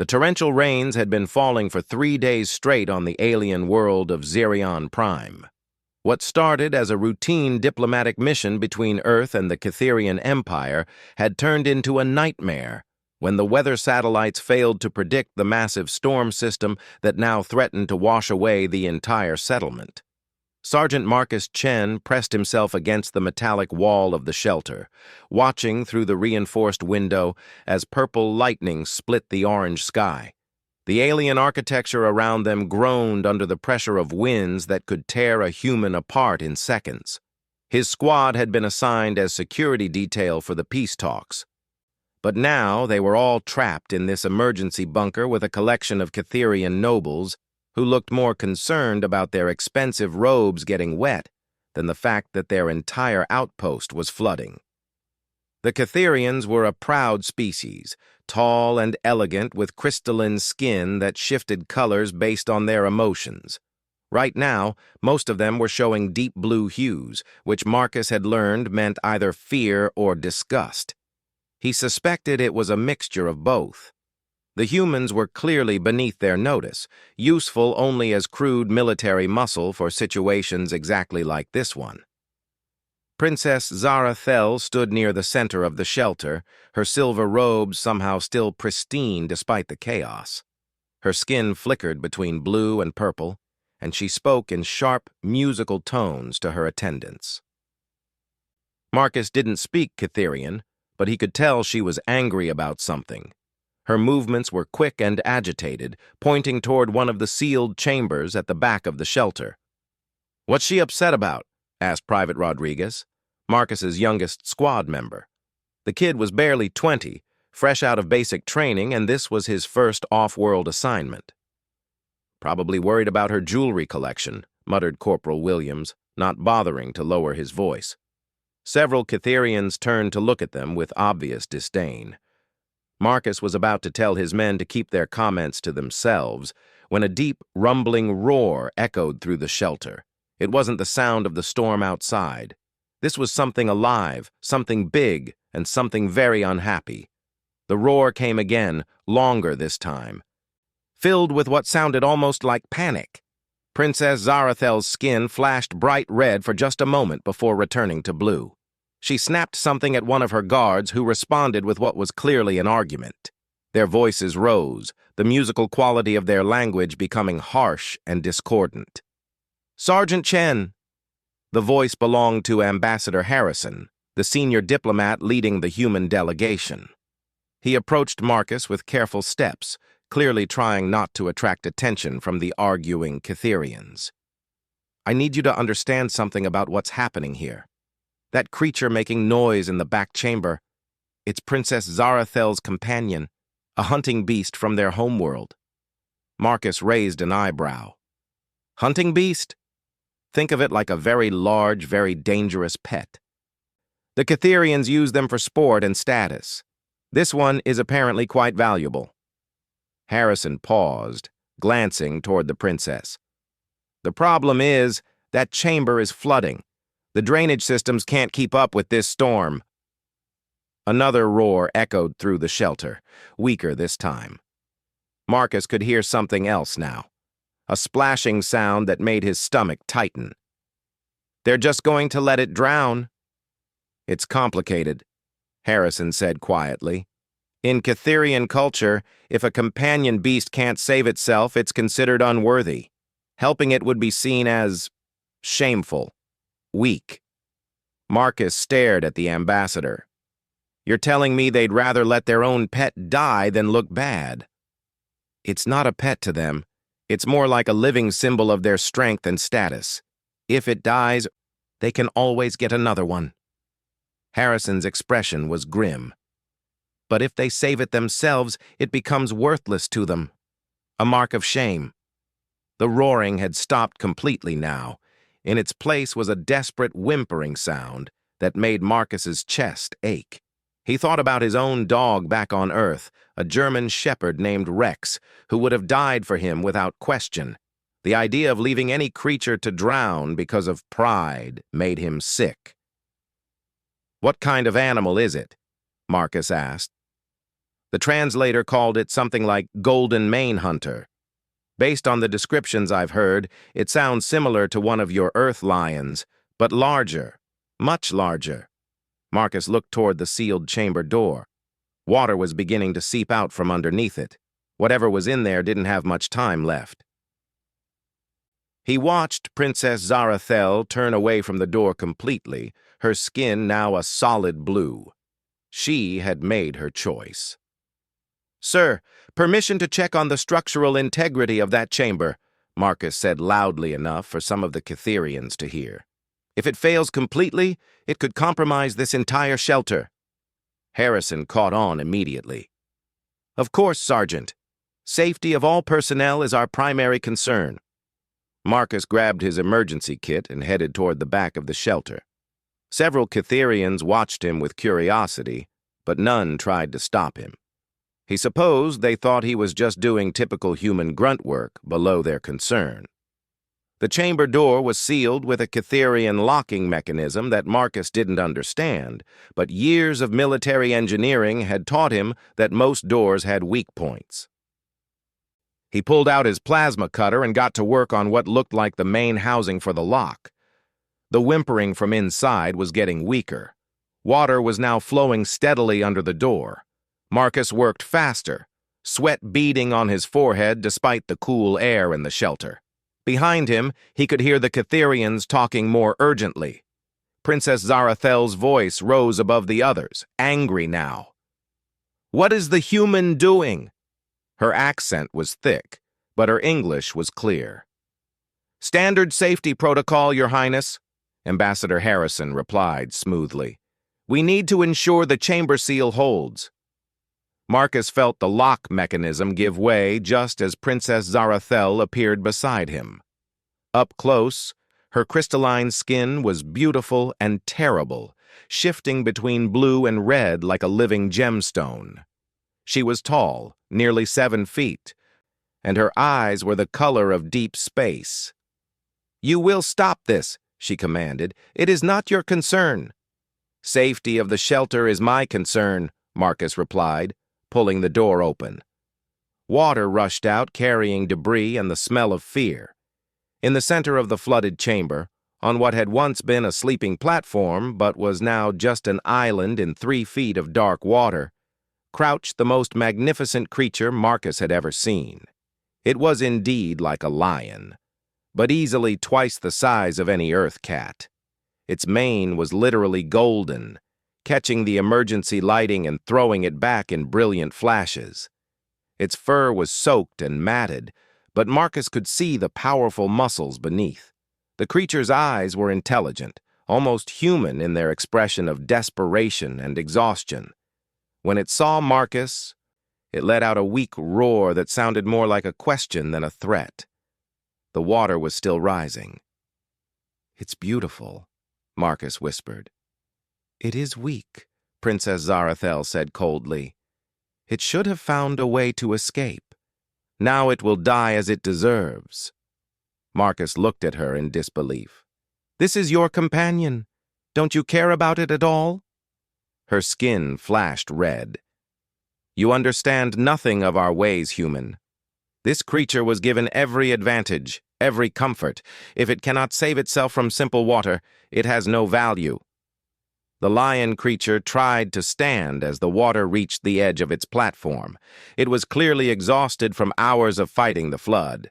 The torrential rains had been falling for 3 days straight on the alien world of Xerion Prime. What started as a routine diplomatic mission between Earth and the Catherian Empire had turned into a nightmare when the weather satellites failed to predict the massive storm system that now threatened to wash away the entire settlement. Sergeant Marcus Chen pressed himself against the metallic wall of the shelter, watching through the reinforced window as purple lightning split the orange sky. The alien architecture around them groaned under the pressure of winds that could tear a human apart in seconds. His squad had been assigned as security detail for the peace talks. But now they were all trapped in this emergency bunker with a collection of Catherian nobles who looked more concerned about their expensive robes getting wet than the fact that their entire outpost was flooding. The Catherians were a proud species, tall and elegant with crystalline skin that shifted colors based on their emotions. Right now, most of them were showing deep blue hues, which Marcus had learned meant either fear or disgust. He suspected it was a mixture of both. The humans were clearly beneath their notice, useful only as crude military muscle for situations exactly like this one. Princess Zara Thel stood near the center of the shelter, her silver robes somehow still pristine despite the chaos. Her skin flickered between blue and purple, and she spoke in sharp, musical tones to her attendants. Marcus didn't speak Catherian, but he could tell she was angry about something. Her movements were quick and agitated, pointing toward one of the sealed chambers at the back of the shelter. "What's she upset about?" asked Private Rodriguez, Marcus's youngest squad member. The kid was barely 20, fresh out of basic training, and this was his first off-world assignment. "Probably worried about her jewelry collection," muttered Corporal Williams, not bothering to lower his voice. Several Catherians turned to look at them with obvious disdain. Marcus was about to tell his men to keep their comments to themselves when a deep, rumbling roar echoed through the shelter. It wasn't the sound of the storm outside. This was something alive, something big, and something very unhappy. The roar came again, longer this time, filled with what sounded almost like panic. Princess Zarathel's skin flashed bright red for just a moment before returning to blue. She snapped something at one of her guards, who responded with what was clearly an argument. Their voices rose, the musical quality of their language becoming harsh and discordant. "Sergeant Chen!" The voice belonged to Ambassador Harrison, the senior diplomat leading the human delegation. He approached Marcus with careful steps, clearly trying not to attract attention from the arguing Catherians. "I need you to understand something about what's happening here. That creature making noise in the back chamber, it's Princess Zarathel's companion, a hunting beast from their homeworld." Marcus raised an eyebrow. "Hunting beast? Think of it like a very large, very dangerous pet. The Catherians use them for sport and status. This one is apparently quite valuable." Harrison paused, glancing toward the princess. "The problem is that chamber is flooding. The drainage systems can't keep up with this storm." Another roar echoed through the shelter, weaker this time. Marcus could hear something else now, a splashing sound that made his stomach tighten. "They're just going to let it drown." "It's complicated," Harrison said quietly. "In Catherian culture, if a companion beast can't save itself, it's considered unworthy. Helping it would be seen as shameful, weak." Marcus stared at the ambassador. "You're telling me they'd rather let their own pet die than look bad?" "It's not a pet to them. It's more like a living symbol of their strength and status. If it dies, they can always get another one." Harrison's expression was grim. "But if they save it themselves, it becomes worthless to them. A mark of shame." The roaring had stopped completely now. In its place was a desperate whimpering sound that made Marcus's chest ache. He thought about his own dog back on Earth, a German shepherd named Rex, who would have died for him without question. The idea of leaving any creature to drown because of pride made him sick. "What kind of animal is it?" Marcus asked. The translator called it something like golden mane hunter. Based on the descriptions I've heard, it sounds similar to one of your earth lions, but larger, much larger. Marcus looked toward the sealed chamber door. Water was beginning to seep out from underneath it. Whatever was in there didn't have much time left. He watched Princess Zarathel turn away from the door completely, her skin now a solid blue. She had made her choice. "Sir, permission to check on the structural integrity of that chamber," Marcus said loudly enough for some of the Cytherians to hear. "If it fails completely, it could compromise this entire shelter." Harrison caught on immediately. "Of course, Sergeant. Safety of all personnel is our primary concern." Marcus grabbed his emergency kit and headed toward the back of the shelter. Several Cytherians watched him with curiosity, but none tried to stop him. He supposed they thought he was just doing typical human grunt work below their concern. The chamber door was sealed with a Cytherian locking mechanism that Marcus didn't understand, but years of military engineering had taught him that most doors had weak points. He pulled out his plasma cutter and got to work on what looked like the main housing for the lock. The whimpering from inside was getting weaker. Water was now flowing steadily under the door. Marcus worked faster, sweat beading on his forehead despite the cool air in the shelter. Behind him, he could hear the Cytherians talking more urgently. Princess Zarathel's voice rose above the others, angry now. "What is the human doing?" Her accent was thick, but her English was clear. "Standard safety protocol, Your Highness," Ambassador Harrison replied smoothly. "We need to ensure the chamber seal holds." Marcus felt the lock mechanism give way just as Princess Zarathel appeared beside him. Up close, her crystalline skin was beautiful and terrible, shifting between blue and red like a living gemstone. She was tall, nearly 7 feet, and her eyes were the color of deep space. "You will stop this," she commanded. "It is not your concern." "Safety of the shelter is my concern," Marcus replied, pulling the door open. Water rushed out, carrying debris and the smell of fear. In the center of the flooded chamber, on what had once been a sleeping platform but was now just an island in 3 feet of dark water, crouched the most magnificent creature Marcus had ever seen. It was indeed like a lion, but easily twice the size of any earth cat. Its mane was literally golden, catching the emergency lighting and throwing it back in brilliant flashes. Its fur was soaked and matted, but Marcus could see the powerful muscles beneath. The creature's eyes were intelligent, almost human in their expression of desperation and exhaustion. When it saw Marcus, it let out a weak roar that sounded more like a question than a threat. The water was still rising. "It's beautiful," Marcus whispered. "It is weak," Princess Zarathel said coldly. "It should have found a way to escape. Now it will die as it deserves." Marcus looked at her in disbelief. "This is your companion. Don't you care about it at all?" Her skin flashed red. "You understand nothing of our ways, human. This creature was given every advantage, every comfort. If it cannot save itself from simple water, it has no value." The lion creature tried to stand as the water reached the edge of its platform. It was clearly exhausted from hours of fighting the flood.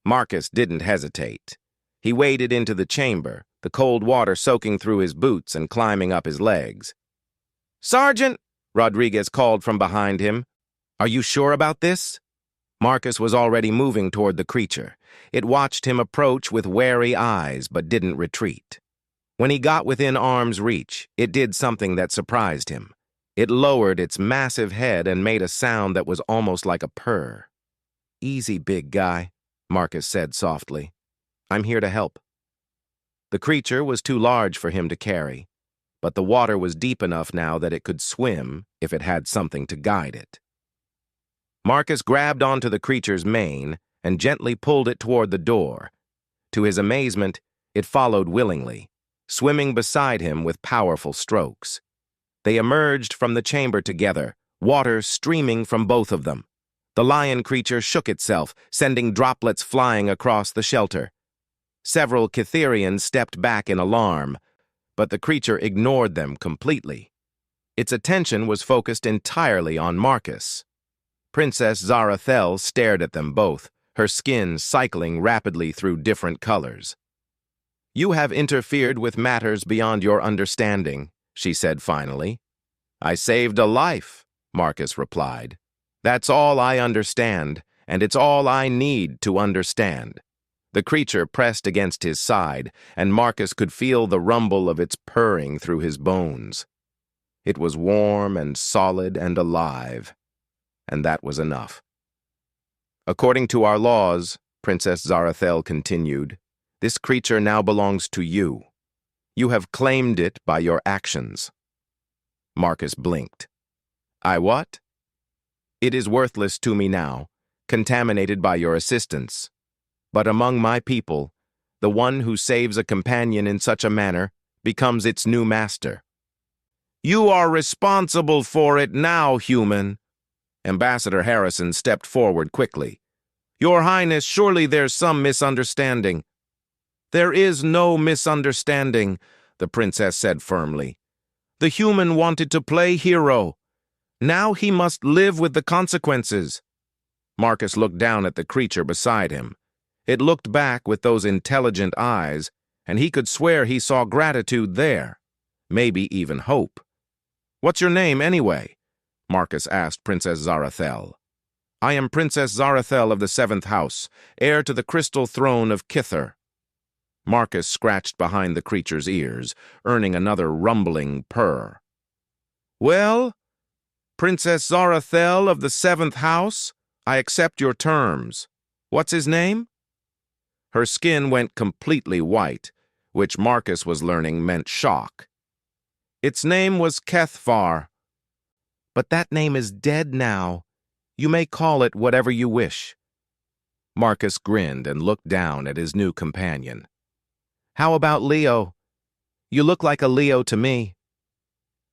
Marcus didn't hesitate. He waded into the chamber, the cold water soaking through his boots and climbing up his legs. "Sergeant!" Rodriguez called from behind him. "Are you sure about this?" Marcus was already moving toward the creature. It watched him approach with wary eyes but didn't retreat. When he got within arm's reach, it did something that surprised him. It lowered its massive head and made a sound that was almost like a purr. "Easy, big guy," Marcus said softly. "I'm here to help." The creature was too large for him to carry, but the water was deep enough now that it could swim if it had something to guide it. Marcus grabbed onto the creature's mane and gently pulled it toward the door. To his amazement, it followed willingly, swimming beside him with powerful strokes. They emerged from the chamber together, water streaming from both of them. The lion creature shook itself, sending droplets flying across the shelter. Several Cytherians stepped back in alarm, but the creature ignored them completely. Its attention was focused entirely on Marcus. Princess Zarathel stared at them both, her skin cycling rapidly through different colors. "You have interfered with matters beyond your understanding," she said finally. "I saved a life," Marcus replied. "That's all I understand, and it's all I need to understand." The creature pressed against his side, and Marcus could feel the rumble of its purring through his bones. It was warm and solid and alive, and that was enough. "According to our laws," Princess Zarathel continued, "this creature now belongs to you. You have claimed it by your actions." Marcus blinked. "I what?" "It is worthless to me now, contaminated by your assistance. But among my people, the one who saves a companion in such a manner becomes its new master." "You are responsible for it now, human." Ambassador Harrison stepped forward quickly. "Your Highness, surely there's some misunderstanding." "There is no misunderstanding," the princess said firmly. "The human wanted to play hero. Now he must live with the consequences." Marcus looked down at the creature beside him. It looked back with those intelligent eyes, and he could swear he saw gratitude there, maybe even hope. "What's your name, anyway?" Marcus asked Princess Zarathel. "I am Princess Zarathel of the 7th House, heir to the crystal throne of Kither." Marcus scratched behind the creature's ears, earning another rumbling purr. "Well, Princess Zarathel of the 7th House, I accept your terms. What's his name?" Her skin went completely white, which Marcus was learning meant shock. "Its name was Kethvar. But that name is dead now. You may call it whatever you wish." Marcus grinned and looked down at his new companion. "How about Leo? You look like a Leo to me."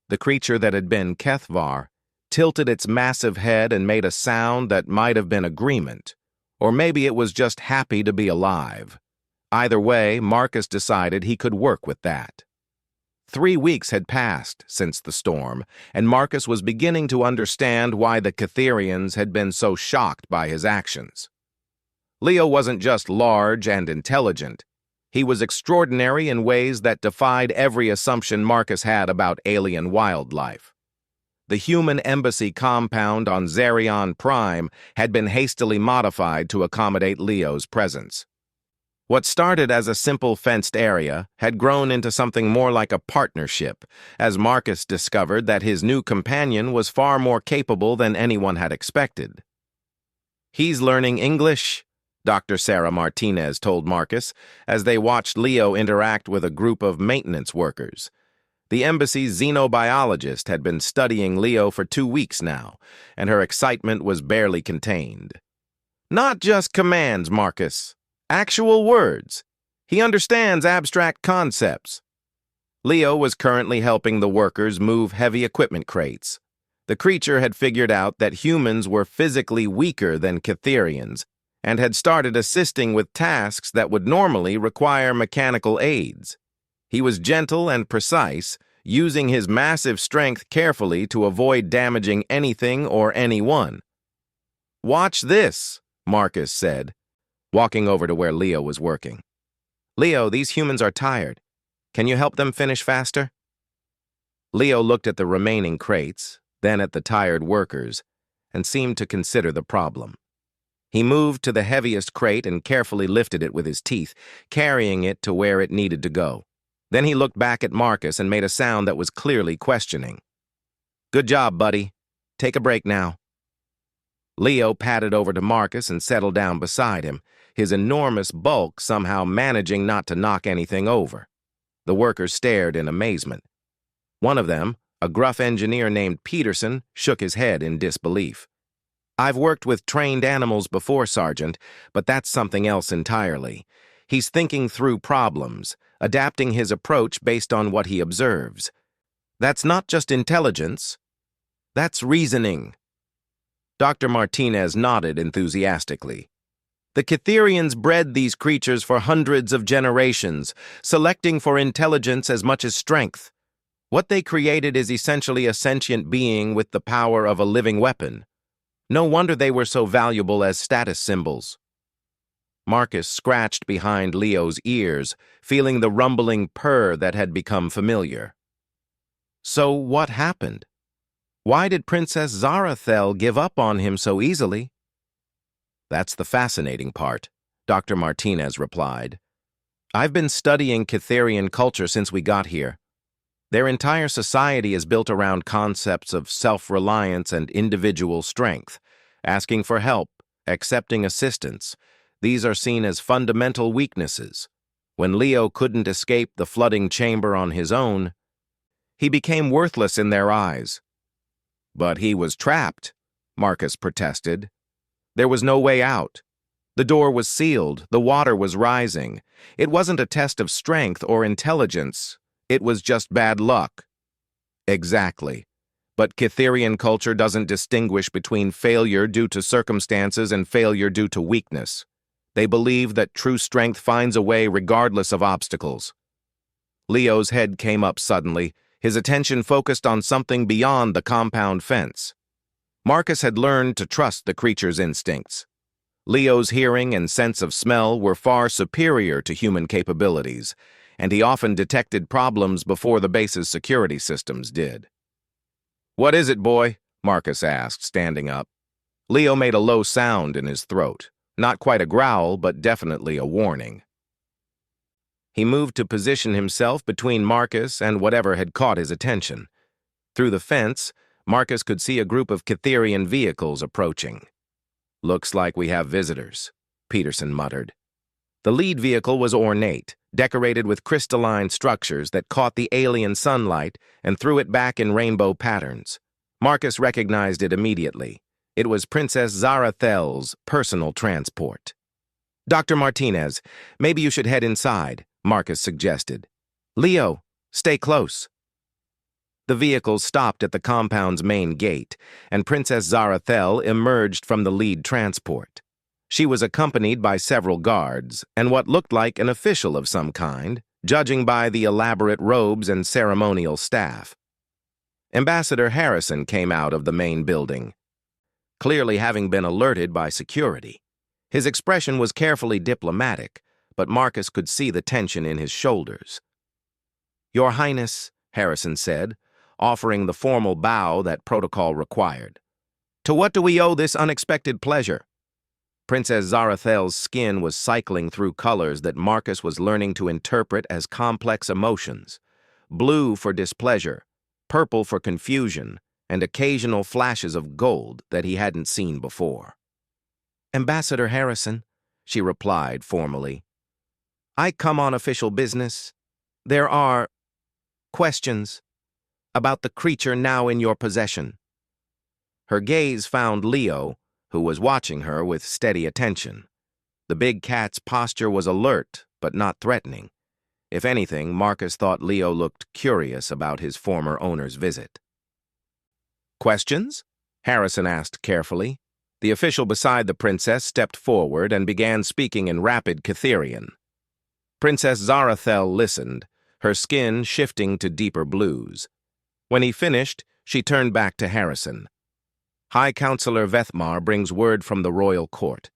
The creature that had been Kethvar tilted its massive head and made a sound that might have been agreement, or maybe it was just happy to be alive. Either way, Marcus decided he could work with that. 3 weeks had passed since the storm, and Marcus was beginning to understand why the Cytherians had been so shocked by his actions. Leo wasn't just large and intelligent. He was extraordinary in ways that defied every assumption Marcus had about alien wildlife. The human embassy compound on Zerion Prime had been hastily modified to accommodate Leo's presence. What started as a simple fenced area had grown into something more like a partnership, as Marcus discovered that his new companion was far more capable than anyone had expected. "He's learning English," Dr. Sarah Martinez told Marcus as they watched Leo interact with a group of maintenance workers. The embassy's xenobiologist had been studying Leo for 2 weeks now, and her excitement was barely contained. "Not just commands, Marcus. Actual words. He understands abstract concepts." Leo was currently helping the workers move heavy equipment crates. The creature had figured out that humans were physically weaker than Cytherians, and had started assisting with tasks that would normally require mechanical aids. He was gentle and precise, using his massive strength carefully to avoid damaging anything or anyone. "Watch this," Marcus said, walking over to where Leo was working. "Leo, these humans are tired. Can you help them finish faster?" Leo looked at the remaining crates, then at the tired workers, and seemed to consider the problem. He moved to the heaviest crate and carefully lifted it with his teeth, carrying it to where it needed to go. Then he looked back at Marcus and made a sound that was clearly questioning. "Good job, buddy. Take a break now." Leo padded over to Marcus and settled down beside him, his enormous bulk somehow managing not to knock anything over. The workers stared in amazement. One of them, a gruff engineer named Peterson, shook his head in disbelief. "I've worked with trained animals before, Sergeant, but that's something else entirely. He's thinking through problems, adapting his approach based on what he observes. That's not just intelligence. That's reasoning. Dr. Martinez nodded enthusiastically. The Cytherians bred these creatures for hundreds of generations, selecting for intelligence as much as strength. What they created is essentially a sentient being with the power of a living weapon. No wonder they were so valuable as status symbols. Marcus scratched behind Leo's ears, feeling the rumbling purr that had become familiar. So what happened? Why did Princess Zarathel give up on him so easily? That's the fascinating part, Dr. Martinez replied. I've been studying Cytherian culture since we got here. Their entire society is built around concepts of self-reliance and individual strength, asking for help, accepting assistance. These are seen as fundamental weaknesses. When Leo couldn't escape the flooding chamber on his own, he became worthless in their eyes. But he was trapped, Marcus protested. There was no way out. The door was sealed, the water was rising. It wasn't a test of strength or intelligence. It was just bad luck. Exactly. But Cytherian culture doesn't distinguish between failure due to circumstances and failure due to weakness. They believe that true strength finds a way regardless of obstacles. Leo's head came up suddenly, his attention focused on something beyond the compound fence. Marcus had learned to trust the creature's instincts. Leo's hearing and sense of smell were far superior to human capabilities, and he often detected problems before the base's security systems did. "What is it, boy?" Marcus asked, standing up. Leo made a low sound in his throat, not quite a growl, but definitely a warning. He moved to position himself between Marcus and whatever had caught his attention. Through the fence, Marcus could see a group of Cytherian vehicles approaching. "Looks like we have visitors," Peterson muttered. The lead vehicle was ornate, decorated with crystalline structures that caught the alien sunlight and threw it back in rainbow patterns. Marcus recognized it immediately. It was Princess Zarathel's personal transport. "Dr. Martinez, maybe you should head inside," Marcus suggested. "Leo, stay close." The vehicle stopped at the compound's main gate, and Princess Zarathel emerged from the lead transport. She was accompanied by several guards and what looked like an official of some kind, judging by the elaborate robes and ceremonial staff. Ambassador Harrison came out of the main building, clearly having been alerted by security. His expression was carefully diplomatic, but Marcus could see the tension in his shoulders. "Your Highness," Harrison said, offering the formal bow that protocol required. "To what do we owe this unexpected pleasure?" Princess Zarathel's skin was cycling through colors that Marcus was learning to interpret as complex emotions. Blue for displeasure, purple for confusion, and occasional flashes of gold that he hadn't seen before. "Ambassador Harrison," she replied formally, "I come on official business. There are questions about the creature now in your possession." Her gaze found Leo, who was watching her with steady attention. The big cat's posture was alert, but not threatening. If anything, Marcus thought Leo looked curious about his former owner's visit. "Questions?" Harrison asked carefully. The official beside the princess stepped forward and began speaking in rapid Cytherian. Princess Zarathel listened, her skin shifting to deeper blues. When he finished, she turned back to Harrison. "High Counselor Vethmar brings word from the royal court.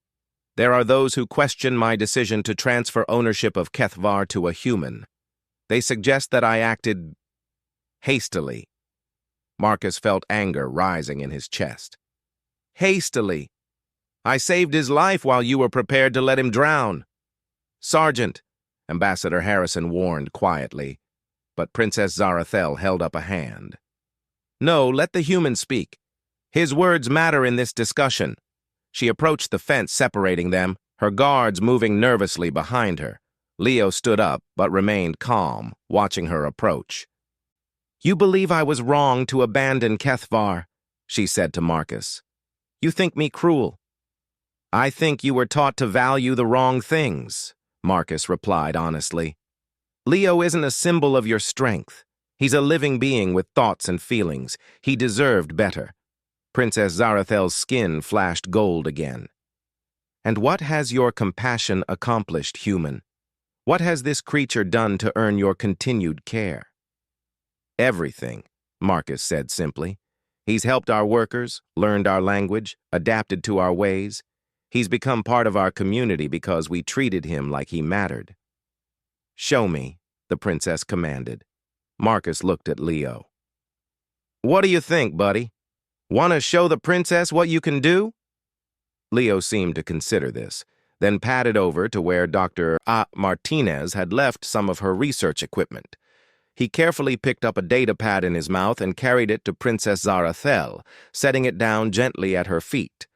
There are those who question my decision to transfer ownership of Kethvar to a human. They suggest that I acted hastily." Marcus felt anger rising in his chest. "Hastily? I saved his life while you were prepared to let him drown." "Sergeant," Ambassador Harrison warned quietly, but Princess Zarathel held up a hand. "No, let the human speak. His words matter in this discussion." She approached the fence separating them, her guards moving nervously behind her. Leo stood up, but remained calm, watching her approach. "You believe I was wrong to abandon Kethvar," she said to Marcus. "You think me cruel." "I think you were taught to value the wrong things," Marcus replied honestly. "Leo isn't a symbol of your strength. He's a living being with thoughts and feelings. He deserved better. Princess Zarathel's skin flashed gold again. And what has your compassion accomplished, human? What has this creature done to earn your continued care? Everything, Marcus said simply. He's helped our workers, learned our language, adapted to our ways. He's become part of our community because we treated him like he mattered. Show me, the princess commanded. Marcus looked at Leo. What do you think, buddy? Want to show the princess what you can do? Leo seemed to consider this, then padded over to where Dr. Martinez had left some of her research equipment. He carefully picked up a data pad in his mouth and carried it to Princess Zarathel, setting it down gently at her feet.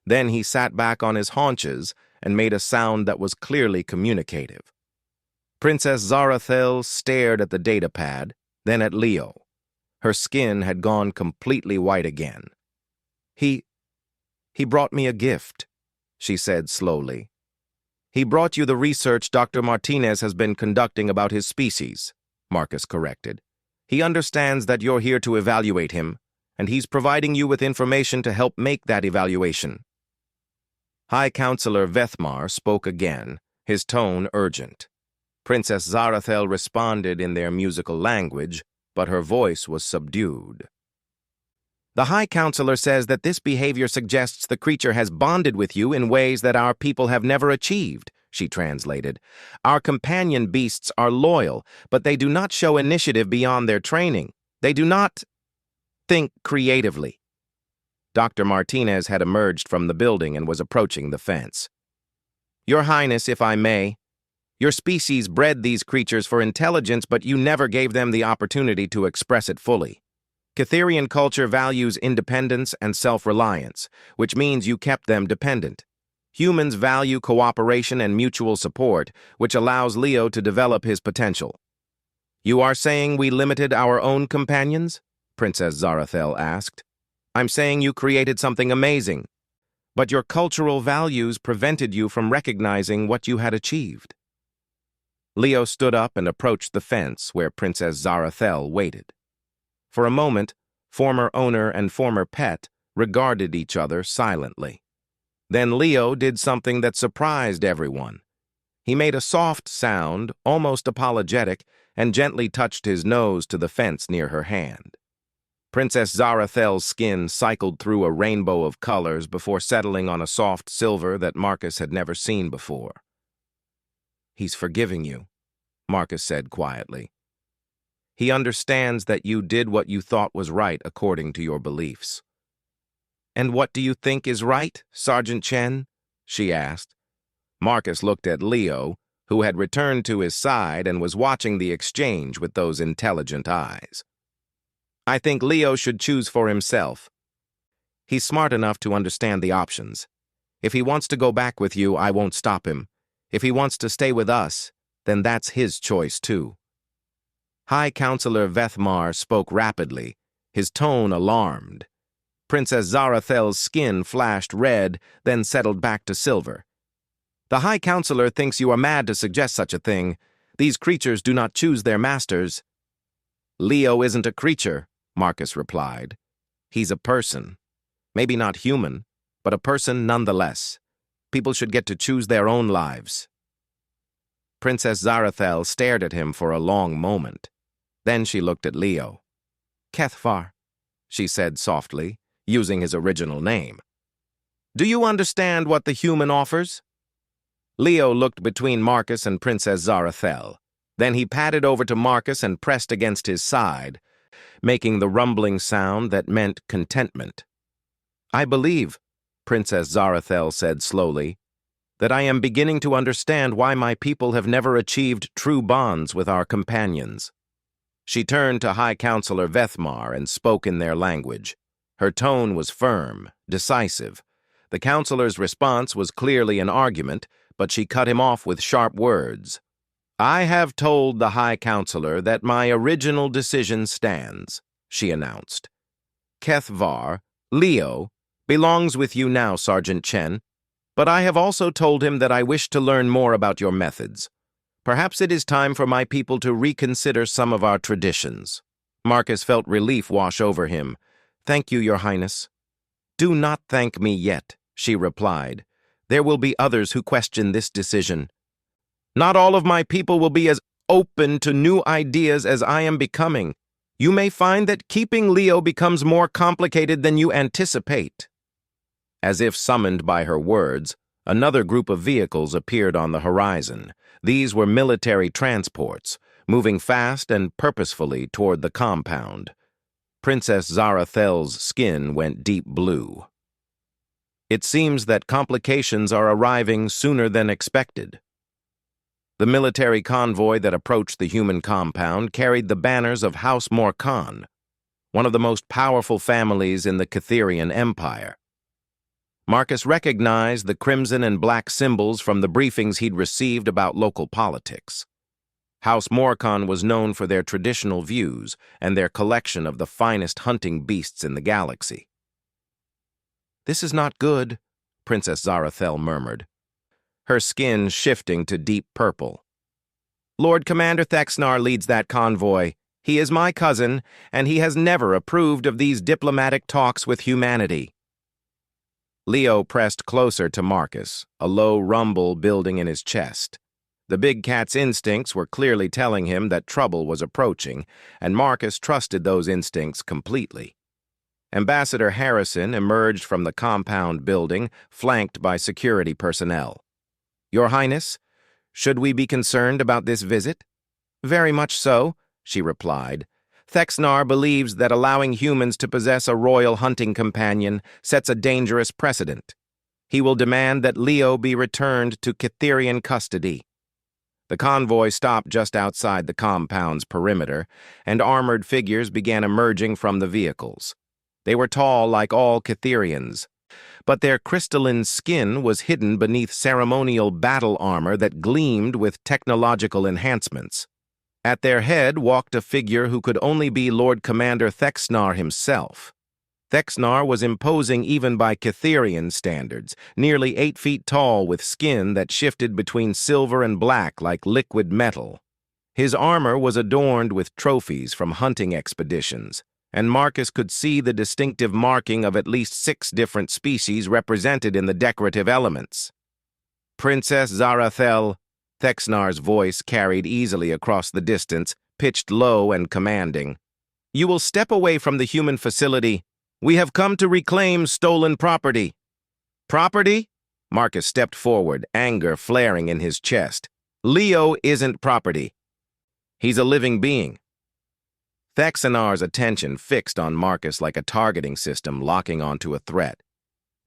Then he sat back on his haunches and made a sound that was clearly communicative. Princess Zarathel stared at the data pad, then at Leo. Her skin had gone completely white again. He brought me a gift, she said slowly. He brought you the research Dr. Martinez has been conducting about his species, Marcus corrected. He understands that you're here to evaluate him, and he's providing you with information to help make that evaluation. High Counselor Vethmar spoke again, his tone urgent. Princess Zarathel responded in their musical language, but her voice was subdued. The High Counselor says that this behavior suggests the creature has bonded with you in ways that our people have never achieved, she translated. Our companion beasts are loyal, but they do not show initiative beyond their training. They do not think creatively. Dr. Martinez had emerged from the building and was approaching the fence. Your Highness, if I may, your species bred these creatures for intelligence, but you never gave them the opportunity to express it fully. Catherian culture values independence and self-reliance, which means you kept them dependent. Humans value cooperation and mutual support, which allows Leo to develop his potential. You are saying we limited our own companions? Princess Zarathel asked. I'm saying you created something amazing, but your cultural values prevented you from recognizing what you had achieved. Leo stood up and approached the fence where Princess Zarathel waited. For a moment, former owner and former pet regarded each other silently. Then Leo did something that surprised everyone. He made a soft sound, almost apologetic, and gently touched his nose to the fence near her hand. Princess Zarathel's skin cycled through a rainbow of colors before settling on a soft silver that Marcus had never seen before. He's forgiving you, Marcus said quietly. He understands that you did what you thought was right according to your beliefs. And what do you think is right, Sergeant Chen? She asked. Marcus looked at Leo, who had returned to his side and was watching the exchange with those intelligent eyes. I think Leo should choose for himself. He's smart enough to understand the options. If he wants to go back with you, I won't stop him. If he wants to stay with us, then that's his choice too. High Counselor Vethmar spoke rapidly, his tone alarmed. Princess Zarathel's skin flashed red, then settled back to silver. The High Counselor thinks you are mad to suggest such a thing. These creatures do not choose their masters. Leo isn't a creature, Marcus replied. He's a person. Maybe not human, but a person nonetheless. People should get to choose their own lives. Princess Zarathel stared at him for a long moment. Then she looked at Leo. Kethvar, she said softly, using his original name. Do you understand what the human offers? Leo looked between Marcus and Princess Zarathel. Then he padded over to Marcus and pressed against his side, making the rumbling sound that meant contentment. I believe, Princess Zarathel said slowly, that I am beginning to understand why my people have never achieved true bonds with our companions. She turned to High Counselor Vethmar and spoke in their language. Her tone was firm, decisive. The counselor's response was clearly an argument, but she cut him off with sharp words. I have told the High Counselor that my original decision stands, she announced. Kethvar, Leo, belongs with you now, Sergeant Chen, but I have also told him that I wish to learn more about your methods. Perhaps it is time for my people to reconsider some of our traditions. Marcus felt relief wash over him. "Thank you, Your Highness." "Do not thank me yet," she replied. "There will be others who question this decision. Not all of my people will be as open to new ideas as I am becoming. You may find that keeping Leo becomes more complicated than you anticipate." As if summoned by her words, another group of vehicles appeared on the horizon. These were military transports, moving fast and purposefully toward the compound. Princess Zarathel's skin went deep blue. It seems that complications are arriving sooner than expected. The military convoy that approached the human compound carried the banners of House Morkan, one of the most powerful families in the Catherian Empire. Marcus recognized the crimson and black symbols from the briefings he'd received about local politics. House Morkan was known for their traditional views and their collection of the finest hunting beasts in the galaxy. "This is not good," Princess Zarathel murmured, her skin shifting to deep purple. "Lord Commander Thexnar leads that convoy. He is my cousin, and he has never approved of these diplomatic talks with humanity." Leo pressed closer to Marcus, a low rumble building in his chest. The big cat's instincts were clearly telling him that trouble was approaching, and Marcus trusted those instincts completely. Ambassador Harrison emerged from the compound building, flanked by security personnel. "Your Highness, should we be concerned about this visit?" "Very much so," she replied. "Thexnar believes that allowing humans to possess a royal hunting companion sets a dangerous precedent. He will demand that Leo be returned to Catherian custody." The convoy stopped just outside the compound's perimeter, and armored figures began emerging from the vehicles. They were tall like all Catherians, but their crystalline skin was hidden beneath ceremonial battle armor that gleamed with technological enhancements. At their head walked a figure who could only be Lord Commander Thexnar himself. Thexnar was imposing even by Catherian standards, nearly 8 feet tall with skin that shifted between silver and black like liquid metal. His armor was adorned with trophies from hunting expeditions, and Marcus could see the distinctive marking of at least 6 different species represented in the decorative elements. "Princess Zarathel," Thexnar's voice carried easily across the distance, pitched low and commanding. "You will step away from the human facility. We have come to reclaim stolen property." "Property?" Marcus stepped forward, anger flaring in his chest. "Leo isn't property. He's a living being." Thexnar's attention fixed on Marcus like a targeting system locking onto a threat.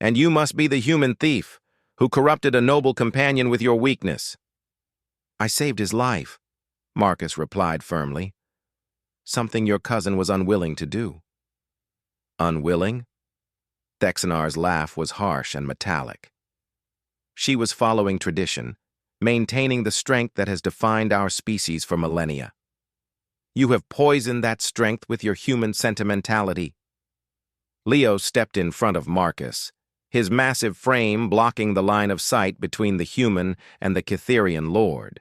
"And you must be the human thief who corrupted a noble companion with your weakness." "I saved his life," Marcus replied firmly. "Something your cousin was unwilling to do." "Unwilling?" Thexnar's laugh was harsh and metallic. "She was following tradition, maintaining the strength that has defined our species for millennia. You have poisoned that strength with your human sentimentality." Leo stepped in front of Marcus, his massive frame blocking the line of sight between the human and the Catherian lord.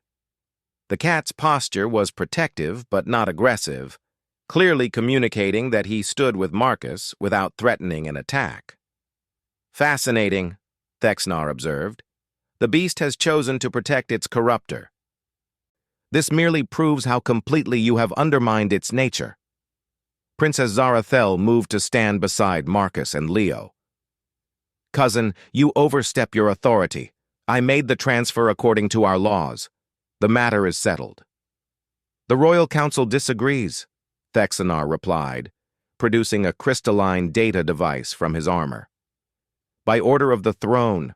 The cat's posture was protective but not aggressive, clearly communicating that he stood with Marcus without threatening an attack. "Fascinating," Thexnar observed. "The beast has chosen to protect its corruptor. This merely proves how completely you have undermined its nature." Princess Zarathel moved to stand beside Marcus and Leo. "Cousin, you overstep your authority. I made the transfer according to our laws. The matter is settled." "The Royal Council disagrees," Thexnar replied, producing a crystalline data device from his armor. "By order of the throne,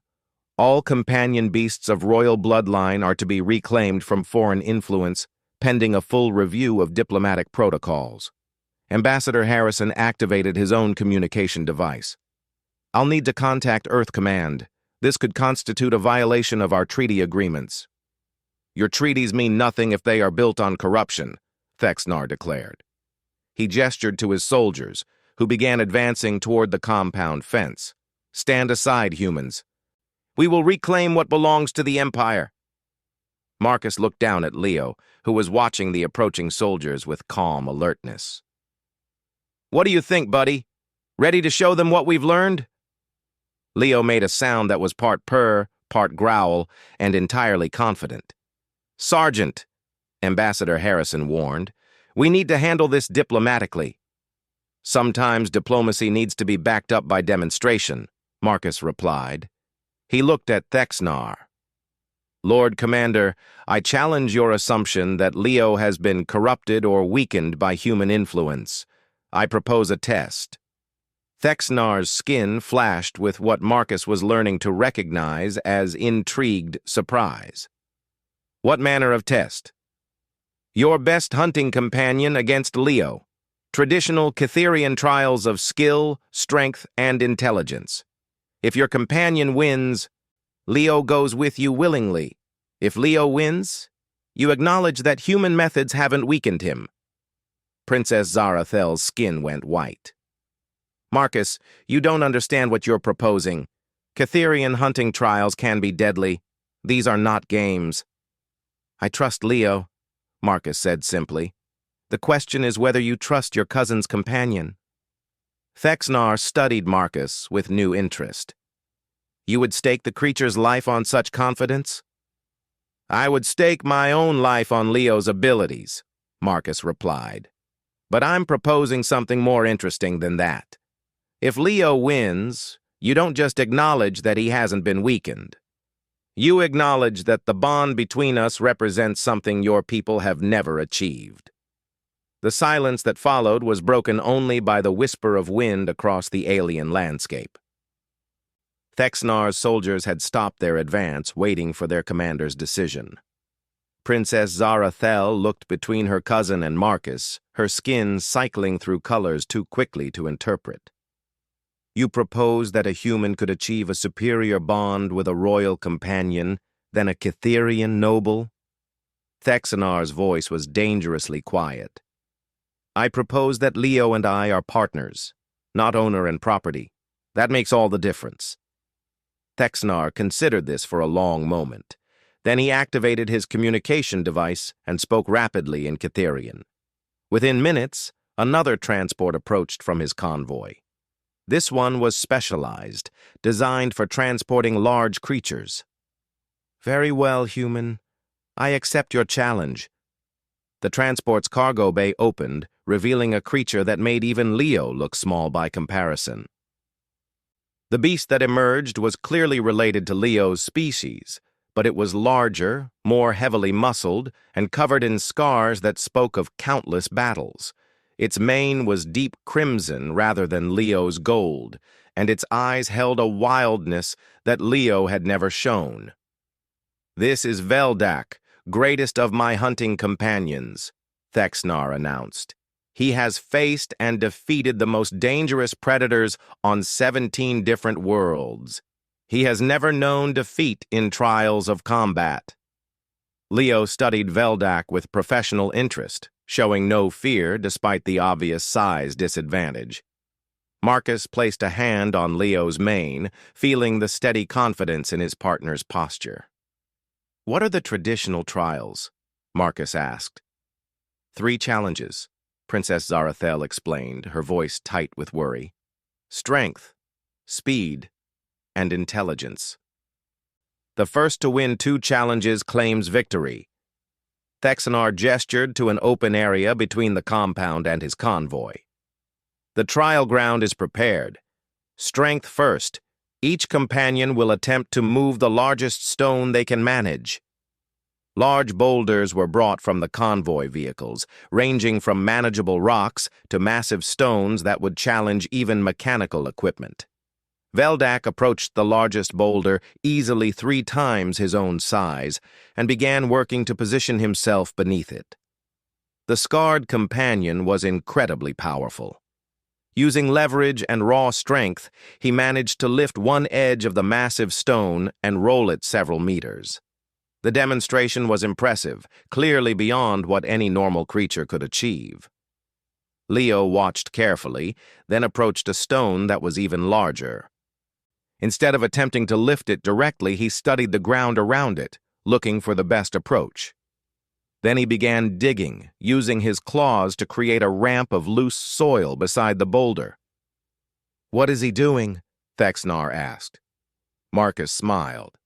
all companion beasts of royal bloodline are to be reclaimed from foreign influence, pending a full review of diplomatic protocols." Ambassador Harrison activated his own communication device. "I'll need to contact Earth Command. This could constitute a violation of our treaty agreements." "Your treaties mean nothing if they are built on corruption," Thexnar declared. He gestured to his soldiers, who began advancing toward the compound fence. "Stand aside, humans. We will reclaim what belongs to the Empire." Marcus looked down at Leo, who was watching the approaching soldiers with calm alertness. What do you think, buddy? Ready to show them what we've learned? Leo made a sound that was part purr, part growl, and entirely confident. Sergeant, Ambassador Harrison warned, we need to handle this diplomatically. Sometimes diplomacy needs to be backed up by demonstration, Marcus replied. He looked at Thexnar. Lord Commander, I challenge your assumption that Leo has been corrupted or weakened by human influence. I propose a test. Thexnar's skin flashed with what Marcus was learning to recognize as intrigued surprise. What manner of test? Your best hunting companion against Leo. Traditional Cytherian trials of skill, strength, and intelligence. If your companion wins, Leo goes with you willingly. If Leo wins, you acknowledge that human methods haven't weakened him. Princess Zarathel's skin went white. Marcus, you don't understand what you're proposing. Cytherian hunting trials can be deadly. These are not games. I trust Leo, Marcus said simply. The question is whether you trust your cousin's companion. Thexnar studied Marcus with new interest. You would stake the creature's life on such confidence? I would stake my own life on Leo's abilities, Marcus replied. But I'm proposing something more interesting than that. If Leo wins, you don't just acknowledge that he hasn't been weakened. You acknowledge that the bond between us represents something your people have never achieved. The silence that followed was broken only by the whisper of wind across the alien landscape. Thexnar's soldiers had stopped their advance, waiting for their commander's decision. Princess Zarathel looked between her cousin and Marcus, her skin cycling through colors too quickly to interpret. You propose that a human could achieve a superior bond with a royal companion than a Cytherian noble? Thexnar's voice was dangerously quiet. I propose that Leo and I are partners, not owner and property. That makes all the difference. Thexnar considered this for a long moment. Then he activated his communication device and spoke rapidly in Cytherian. Within minutes, another transport approached from his convoy. This one was specialized, designed for transporting large creatures. Very well, human. I accept your challenge. The transport's cargo bay opened, revealing a creature that made even Leo look small by comparison. The beast that emerged was clearly related to Leo's species, but it was larger, more heavily muscled, and covered in scars that spoke of countless battles. Its mane was deep crimson rather than Leo's gold, and its eyes held a wildness that Leo had never shown. This is Veldak, greatest of my hunting companions, Thexnar announced. He has faced and defeated the most dangerous predators on 17 different worlds. He has never known defeat in trials of combat. Leo studied Veldak with professional interest, showing no fear despite the obvious size disadvantage. Marcus placed a hand on Leo's mane, feeling the steady confidence in his partner's posture. What are the traditional trials? Marcus asked. 3 challenges, Princess Zarathel explained, her voice tight with worry. Strength, speed, and intelligence. The first to win 2 challenges claims victory. Thexnar gestured to an open area between the compound and his convoy. The trial ground is prepared. Strength first. Each companion will attempt to move the largest stone they can manage. Large boulders were brought from the convoy vehicles, ranging from manageable rocks to massive stones that would challenge even mechanical equipment. Veldak approached the largest boulder, easily 3 times his own size, and began working to position himself beneath it. The scarred companion was incredibly powerful. Using leverage and raw strength, he managed to lift one edge of the massive stone and roll it several meters. The demonstration was impressive, clearly beyond what any normal creature could achieve. Leo watched carefully, then approached a stone that was even larger. Instead of attempting to lift it directly, he studied the ground around it, looking for the best approach. Then he began digging, using his claws to create a ramp of loose soil beside the boulder. "What is he doing?" Thexnar asked. Marcus smiled.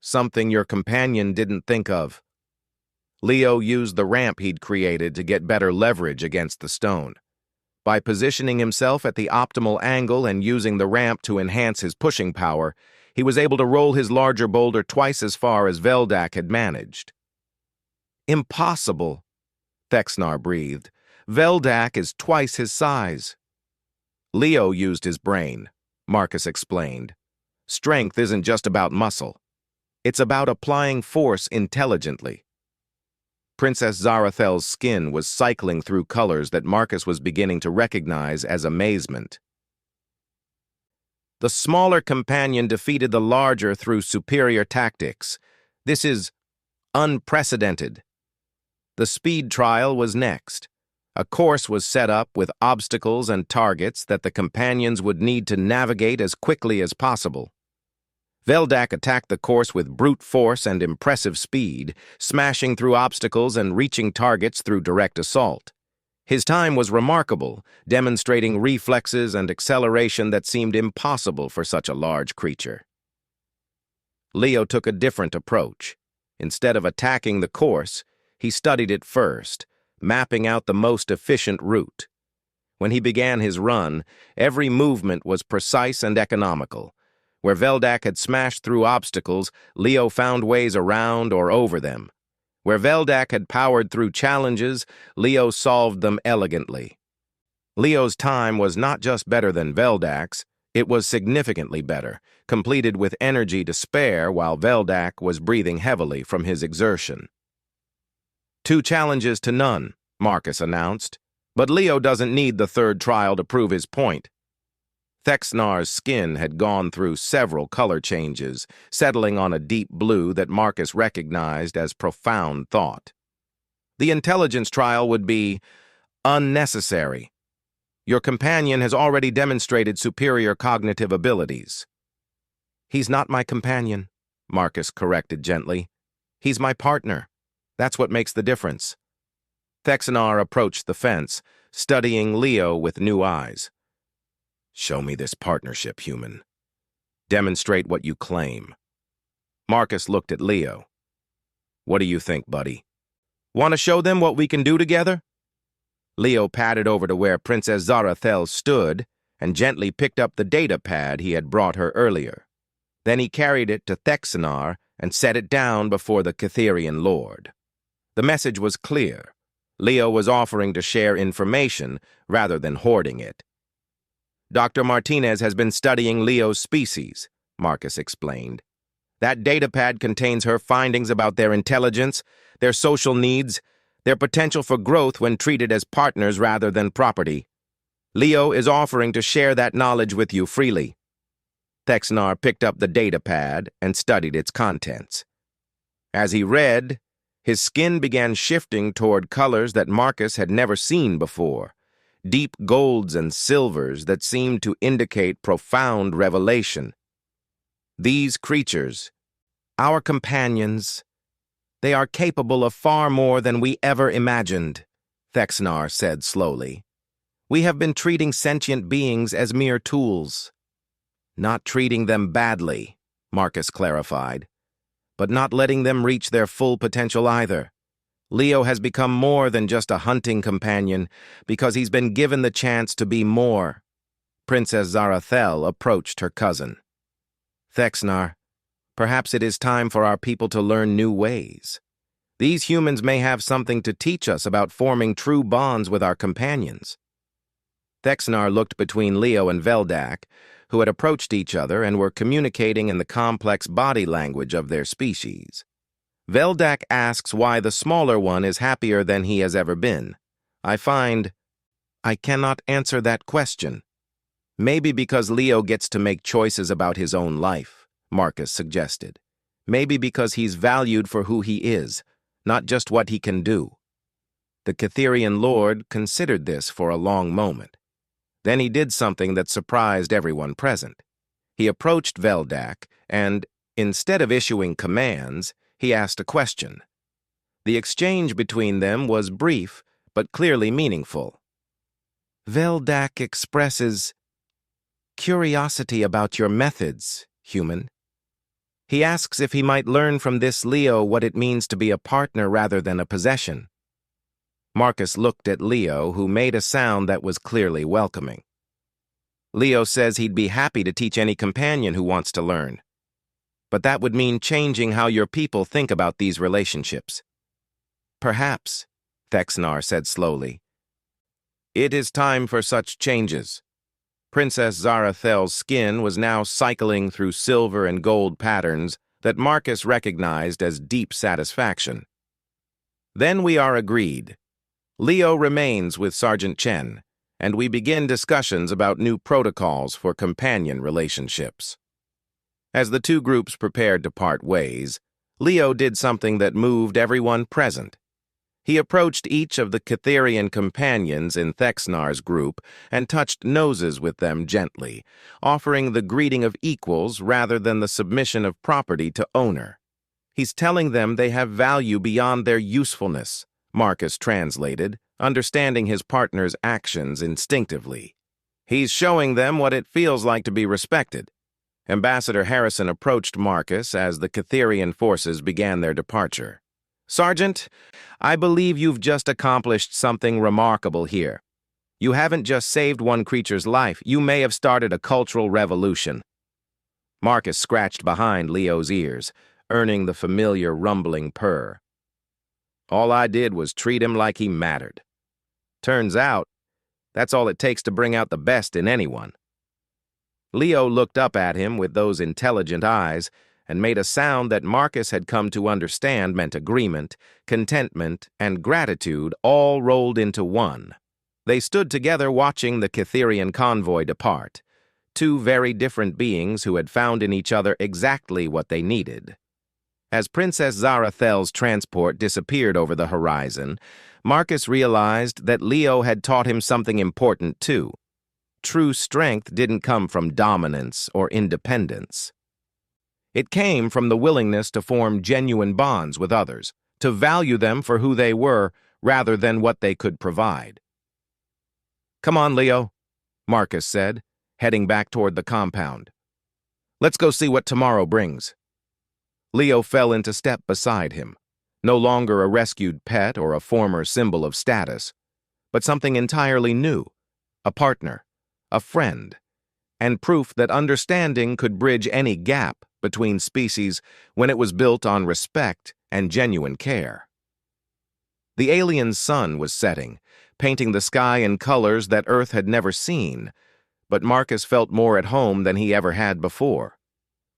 "Something your companion didn't think of." Leo used the ramp he'd created to get better leverage against the stone. By positioning himself at the optimal angle and using the ramp to enhance his pushing power, he was able to roll his larger boulder twice as far as Veldak had managed. "Impossible," Thexnar breathed. "Veldak is twice his size." "Leo used his brain," Marcus explained. "Strength isn't just about muscle. It's about applying force intelligently." Princess Zarathel's skin was cycling through colors that Marcus was beginning to recognize as amazement. "The smaller companion defeated the larger through superior tactics. This is unprecedented." The speed trial was next. A course was set up with obstacles and targets that the companions would need to navigate as quickly as possible. Veldak attacked the course with brute force and impressive speed, smashing through obstacles and reaching targets through direct assault. His time was remarkable, demonstrating reflexes and acceleration that seemed impossible for such a large creature. Leo took a different approach. Instead of attacking the course, he studied it first, mapping out the most efficient route. When he began his run, every movement was precise and economical. Where Veldak had smashed through obstacles, Leo found ways around or over them. Where Veldak had powered through challenges, Leo solved them elegantly. Leo's time was not just better than Veldak's, it was significantly better, completed with energy to spare while Veldak was breathing heavily from his exertion. "2 challenges to none," Marcus announced. "But Leo doesn't need the third trial to prove his point." Thexnar's skin had gone through several color changes, settling on a deep blue that Marcus recognized as profound thought. "The intelligence trial would be unnecessary. Your companion has already demonstrated superior cognitive abilities." "He's not my companion," Marcus corrected gently. "He's my partner. That's what makes the difference." Thexnar approached the fence, studying Leo with new eyes. "Show me this partnership, human. Demonstrate what you claim." Marcus looked at Leo. "What do you think, buddy? Want to show them what we can do together?" Leo padded over to where Princess Zarathel stood and gently picked up the data pad he had brought her earlier. Then he carried it to Thexnar and set it down before the Catherian Lord. The message was clear. Leo was offering to share information rather than hoarding it. "Dr. Martinez has been studying Leo's species," Marcus explained. "That datapad contains her findings about their intelligence, their social needs, their potential for growth when treated as partners rather than property. Leo is offering to share that knowledge with you freely." Thexnar picked up the datapad and studied its contents. As he read, his skin began shifting toward colors that Marcus had never seen before. Deep golds and silvers that seemed to indicate profound revelation. "These creatures, our companions, they are capable of far more than we ever imagined," Thexnar said slowly. "We have been treating sentient beings as mere tools." "Not treating them badly," Marcus clarified, "but not letting them reach their full potential either. Leo has become more than just a hunting companion because he's been given the chance to be more." Princess Zarathel approached her cousin. "Thexnar, perhaps it is time for our people to learn new ways. These humans may have something to teach us about forming true bonds with our companions." Thexnar looked between Leo and Veldak, who had approached each other and were communicating in the complex body language of their species. "Veldak asks why the smaller one is happier than he has ever been. I cannot answer that question." "Maybe because Leo gets to make choices about his own life," Marcus suggested. "Maybe because he's valued for who he is, not just what he can do." The Catherian Lord considered this for a long moment. Then he did something that surprised everyone present. He approached Veldak and, instead of issuing commands, he asked a question. The exchange between them was brief, but clearly meaningful. Veldak expresses curiosity about your methods, human. He asks if he might learn from this Leo what it means to be a partner rather than a possession. Marcus looked at Leo, who made a sound that was clearly welcoming. Leo says he'd be happy to teach any companion who wants to learn. But that would mean changing how your people think about these relationships. Perhaps, Thexnar said slowly. It is time for such changes. Princess Zarathel's skin was now cycling through silver and gold patterns that Marcus recognized as deep satisfaction. Then we are agreed. Leo remains with Sergeant Chen, and we begin discussions about new protocols for companion relationships. As the two groups prepared to part ways, Leo did something that moved everyone present. He approached each of the Catherian companions in Thexnar's group and touched noses with them gently, offering the greeting of equals rather than the submission of property to owner. He's telling them they have value beyond their usefulness, Marcus translated, understanding his partner's actions instinctively. He's showing them what it feels like to be respected. Ambassador Harrison approached Marcus as the Catherian forces began their departure. Sergeant, I believe you've just accomplished something remarkable here. You haven't just saved one creature's life, you may have started a cultural revolution. Marcus scratched behind Leo's ears, earning the familiar rumbling purr. All I did was treat him like he mattered. Turns out, that's all it takes to bring out the best in anyone. Leo looked up at him with those intelligent eyes and made a sound that Marcus had come to understand meant agreement, contentment, and gratitude all rolled into one. They stood together watching the Catherian convoy depart, two very different beings who had found in each other exactly what they needed. As Princess Zarathel's transport disappeared over the horizon, Marcus realized that Leo had taught him something important too. True strength didn't come from dominance or independence. It came from the willingness to form genuine bonds with others, to value them for who they were rather than what they could provide. Come on, Leo, Marcus said, heading back toward the compound. Let's go see what tomorrow brings. Leo fell into step beside him, no longer a rescued pet or a former symbol of status, but something entirely new, a partner, a friend, and proof that understanding could bridge any gap between species when it was built on respect and genuine care. The alien sun was setting, painting the sky in colors that Earth had never seen, but Marcus felt more at home than he ever had before.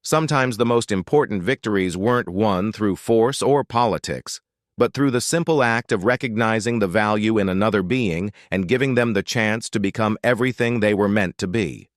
Sometimes the most important victories weren't won through force or politics, but through the simple act of recognizing the value in another being and giving them the chance to become everything they were meant to be.